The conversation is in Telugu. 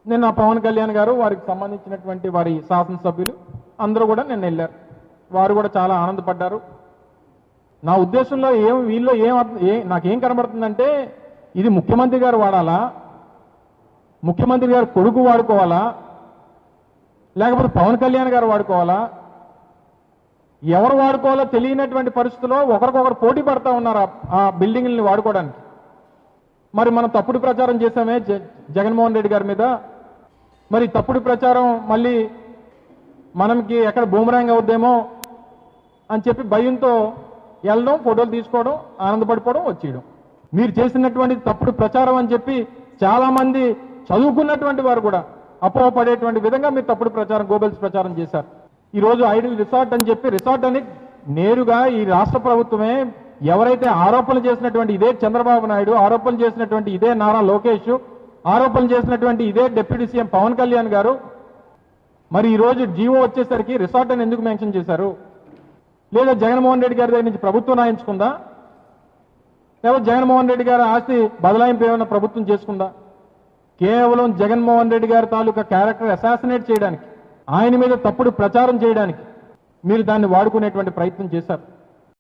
నిన్న పవన్ కళ్యాణ్ గారు వారికి సంబంధించినటువంటి వారి శాసనసభ్యులు అందరూ కూడా నిన్న వెళ్ళారు. వారు కూడా చాలా ఆనందపడ్డారు. నా ఉద్దేశంలో వీళ్ళు నాకేం కనబడుతుందంటే, ఇది ముఖ్యమంత్రి గారు వాడాలా, ముఖ్యమంత్రి గారు కొడుకు వాడుకోవాలా, లేకపోతే పవన్ కళ్యాణ్ గారు వాడుకోవాలా, ఎవరు వాడుకోవాలో తెలియనటువంటి పరిస్థితుల్లో ఒకరికొకరు పోటీ పడతా ఉన్నారు ఆ బిల్డింగ్ని వాడుకోవడానికి. మరి మనం తప్పుడు ప్రచారం చేశామే జగన్మోహన్ రెడ్డి గారి మీద. మరి తప్పుడు ప్రచారం మళ్ళీ మనకి ఎక్కడ బూమరాంగ్ అవుద్దేమో అని చెప్పి భయంతో వెళ్ళడం, ఫోటోలు తీసుకోవడం, ఆనందపడిపోవడం, వచ్చేయడం. మీరు చేసినటువంటి తప్పుడు ప్రచారం అని చెప్పి చాలా మంది చదువుకున్నటువంటి వారు కూడా అపోహపడేటువంటి విధంగా మీరు తప్పుడు ప్రచారం, గోబెల్స్ ప్రచారం చేశారు. ఈరోజు ఐడిల్ రిసార్ట్ అని చెప్పి, రిసార్ట్ అని నేరుగా ఈ రాష్ట్ర ప్రభుత్వమే ఎవరైతే ఆరోపణలు చేసినటువంటి ఇదే చంద్రబాబు నాయుడు, ఆరోపణలు చేసినటువంటి ఇదే నారా లోకేష్, ఆరోపణలు చేసినటువంటి ఇదే డిప్యూటీ సీఎం పవన్ కళ్యాణ్ గారు, మరి ఈరోజు జీవో వచ్చేసరికి రిసార్ట్ అని ఎందుకు మెన్షన్ చేశారు? లేదా జగన్మోహన్ రెడ్డి గారి దగ్గర నుంచి ప్రభుత్వం రాయించుకుందా? లేదా జగన్మోహన్ రెడ్డి గారి ఆస్తి బదలాయింపు ఏమైనా ప్రభుత్వం చేసుకుందా? కేవలం జగన్మోహన్ రెడ్డి గారి తాలూకా క్యారెక్టర్ అసాసినేట్ చేయడానికి, ఆయన మీద తప్పుడు ప్రచారం చేయడానికి మీరు దాన్ని వాడుకునేటువంటి ప్రయత్నం చేశారు.